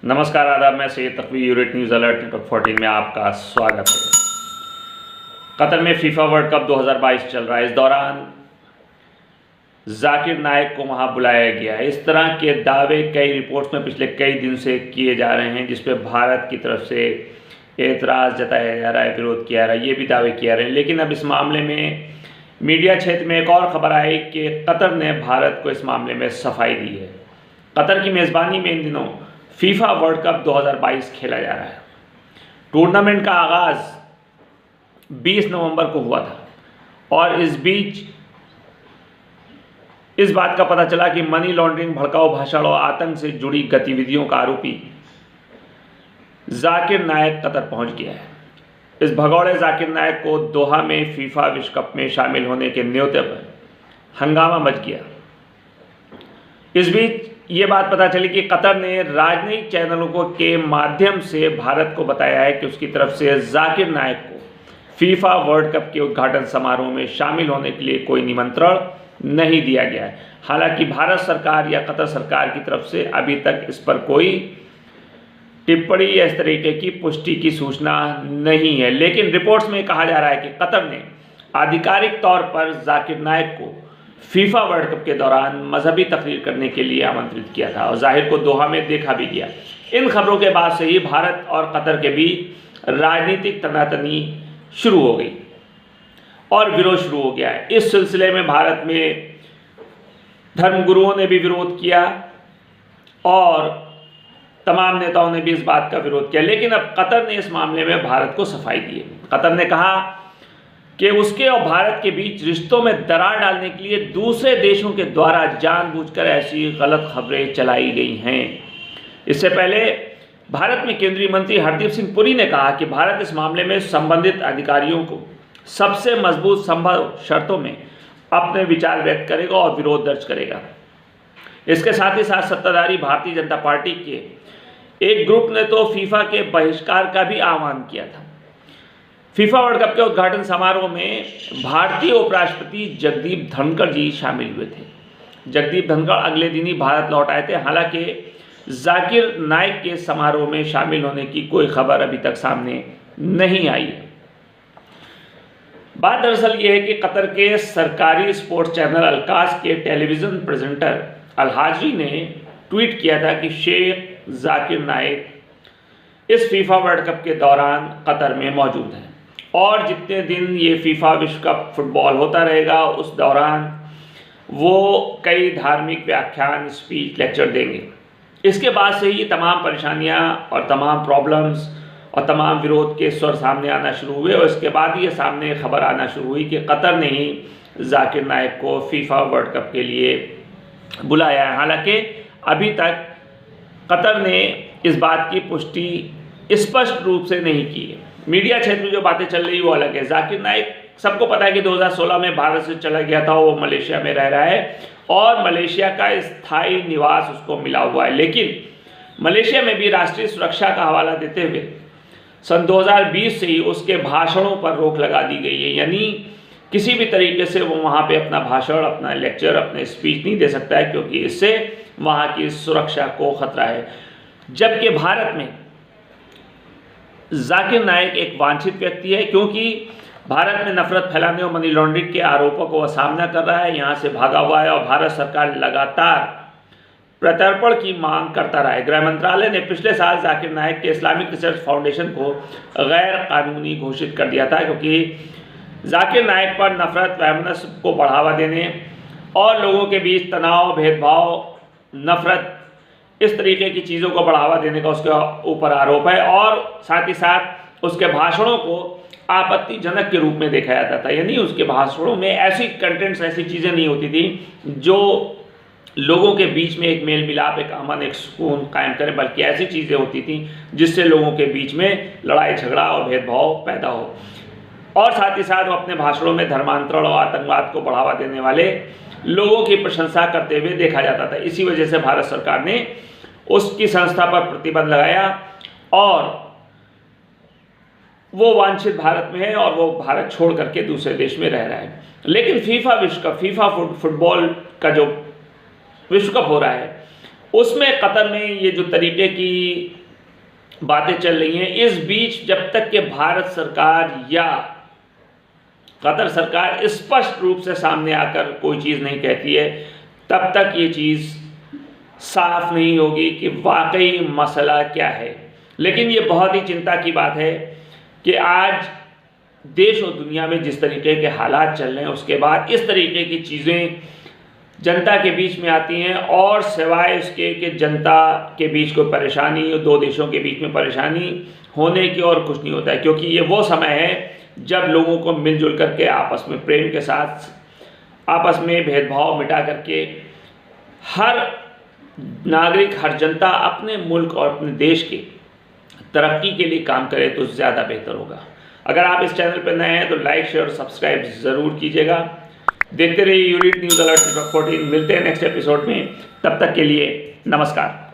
नमस्कार आदाब, मैं Syed तकवी urate news alert network 14 में आपका स्वागत है। कतर में फीफा वर्ल्ड कप 2022 चल रहा है। इस दौरान जाकिर नाइक को वहां बुलाया गया है। इस तरह के दावे कई रिपोर्ट्स में पिछले कई दिन से किए जा रहे हैं, जिस पे भारत की तरफ से एतराज़ जताया जा रहा है, विरोध किया जा रहा है, ये भी दावे किए जा रहे हैं। लेकिन अब इस मामले में मीडिया क्षेत्र में एक और ख़बर आई कि कतर ने भारत को इस मामले में सफाई दी है। कतर की मेज़बानी में इन दिनों फीफा वर्ल्ड कप 2022 खेला जा रहा है। टूर्नामेंट का आगाज़ 20 नवंबर को हुआ था और इस बीच इस बात का पता चला कि मनी लॉन्ड्रिंग, भड़काऊ भाषण और आतंक से जुड़ी गतिविधियों का आरोपी जाकिर नाइक कतर पहुंच गया है। इस भगौड़े जाकिर नाइक को दोहा में फीफा विश्व कप में शामिल होने के न्योते पर हंगामा मच गया। इस बीच ये बात पता चली कि कतर ने राजनयिक चैनलों को के माध्यम से भारत को बताया है कि उसकी तरफ से जाकिर नाइक को फीफा वर्ल्ड कप के उद्घाटन समारोह में शामिल होने के लिए कोई निमंत्रण नहीं दिया गया है। हालांकि भारत सरकार या कतर सरकार की तरफ से अभी तक इस पर कोई टिप्पणी या इस तरीके की पुष्टि की सूचना नहीं है। लेकिन रिपोर्ट्स में कहा जा रहा है कि कतर ने आधिकारिक तौर पर जाकिर नाइक को फीफा वर्ल्ड कप के दौरान मजहबी तकरीर करने के लिए आमंत्रित किया था और जाहिर को दोहा में देखा भी गया। इन खबरों के बाद से ही भारत और कतर के बीच राजनीतिक तनातनी शुरू हो गई और विरोध शुरू हो गया है। इस सिलसिले में भारत में धर्मगुरुओं ने भी विरोध किया और तमाम नेताओं ने भी इस बात का विरोध किया। लेकिन अब कतर ने इस मामले में भारत को सफाई दी है। कतर ने कहा कि उसके और भारत के बीच रिश्तों में दरार डालने के लिए दूसरे देशों के द्वारा जानबूझकर ऐसी गलत खबरें चलाई गई हैं। इससे पहले भारत में केंद्रीय मंत्री हरदीप सिंह पुरी ने कहा कि भारत इस मामले में संबंधित अधिकारियों को सबसे मजबूत संभव शर्तों में अपने विचार व्यक्त करेगा और विरोध दर्ज करेगा। इसके साथ ही साथ सत्ताधारी भारतीय जनता पार्टी के एक ग्रुप ने तो फीफा के बहिष्कार का भी आह्वान किया था। फीफा वर्ल्ड कप के उद्घाटन समारोह में भारतीय उपराष्ट्रपति जगदीप धनखड़ जी शामिल हुए थे। जगदीप धनखड़ अगले दिन ही भारत लौट आए थे। हालांकि जाकिर नाइक के समारोह में शामिल होने की कोई खबर अभी तक सामने नहीं आई है। बात दरअसल ये है कि कतर के सरकारी स्पोर्ट्स चैनल अलकास के टेलीविज़न प्रेजेंटर अल-हाजरी ने ट्वीट किया था कि शेख जाकिर नाइक इस फीफा वर्ल्ड कप के दौरान कतर में मौजूद हैं और जितने दिन ये फीफा विश्व कप फुटबॉल होता रहेगा उस दौरान वो कई धार्मिक व्याख्यान, स्पीच, लेक्चर देंगे। इसके बाद से ही तमाम परेशानियां और तमाम प्रॉब्लम्स और तमाम विरोध के स्वर सामने आना शुरू हुए और इसके बाद ये सामने खबर आना शुरू हुई कि कतर ने ही जाकिर नाइक को फीफा वर्ल्ड कप के लिए बुलाया है। हालांकि अभी तक कतर ने इस बात की पुष्टि स्पष्ट रूप से नहीं की है। मीडिया क्षेत्र में जो बातें चल रही वो अलग है। जाकिर नाइक सबको पता है कि 2016 में भारत से चला गया था, वो मलेशिया में रह रहा है और मलेशिया का स्थायी निवास उसको मिला हुआ है। लेकिन मलेशिया में भी राष्ट्रीय सुरक्षा का हवाला देते हुए सन 2020 से ही उसके भाषणों पर रोक लगा दी गई है। यानी किसी भी तरीके से वो वहाँ पे अपना भाषण, अपना लेक्चर, अपने स्पीच नहीं दे सकता है, क्योंकि इससे वहाँ की सुरक्षा को खतरा है। जबकि भारत में जाकिर नाइक एक वांछित व्यक्ति है, क्योंकि भारत में नफरत फैलाने और मनी लॉन्ड्रिंग के आरोपों को वह सामना कर रहा है, यहाँ से भागा हुआ है और भारत सरकार लगातार प्रत्यर्पण की मांग करता रहा है। गृह मंत्रालय ने पिछले साल जाकिर नाइक के इस्लामिक रिसर्च फाउंडेशन को गैर कानूनी घोषित कर दिया था, क्योंकि जाकिर नाइक पर नफरत, वैमनस्य को बढ़ावा देने और लोगों के बीच तनाव, भेदभाव, नफरत, इस तरीके की चीज़ों को बढ़ावा देने का उसके ऊपर आरोप है और साथ ही साथ उसके भाषणों को आपत्तिजनक के रूप में देखा जाता था। यानी उसके भाषणों में ऐसी कंटेंट्स, ऐसी चीज़ें नहीं होती थी जो लोगों के बीच में एक मेल मिलाप, एक अमन, एक सुकून कायम करें, बल्कि ऐसी चीज़ें होती थी जिससे लोगों के बीच में लड़ाई झगड़ा और भेदभाव पैदा हो। और साथ ही साथ वो अपने भाषणों में धर्मांतरण और आतंकवाद को बढ़ावा देने वाले लोगों की प्रशंसा करते हुए देखा जाता था। इसी वजह से भारत सरकार ने उसकी संस्था पर प्रतिबंध लगाया और वो वांछित भारत में है और वो भारत छोड़ करके दूसरे देश में रह रहा है। लेकिन फीफा विश्व कप, फीफा फुटबॉल का जो विश्व कप हो रहा है, उसमें कतर में ये जो तरीके की बातें चल रही हैं। इस बीच जब तक कि भारत सरकार या कतर सरकार स्पष्ट रूप से सामने आकर कोई चीज़ नहीं कहती है, तब तक ये चीज़ साफ नहीं होगी कि वाकई मसला क्या है। लेकिन ये बहुत ही चिंता की बात है कि आज देश और दुनिया में जिस तरीके के हालात चल रहे हैं, उसके बाद इस तरीके की चीज़ें जनता के बीच में आती हैं, और सिवाय उसके कि जनता के बीच कोई परेशानी, दो देशों के बीच में परेशानी होने की और कुछ नहीं होता है। क्योंकि ये वो समय है जब लोगों को मिलजुल करके आपस में प्रेम के साथ, आपस में भेदभाव मिटा करके हर नागरिक, हर जनता अपने मुल्क और अपने देश की तरक्की के लिए काम करे तो ज़्यादा बेहतर होगा। अगर आप इस चैनल पर नए हैं तो लाइक, शेयर और सब्सक्राइब ज़रूर कीजिएगा। देखते रहिए यूनिट न्यूज़ अलर्ट नेटवर्क 14। मिलते हैं नेक्स्ट एपिसोड में, तब तक के लिए नमस्कार।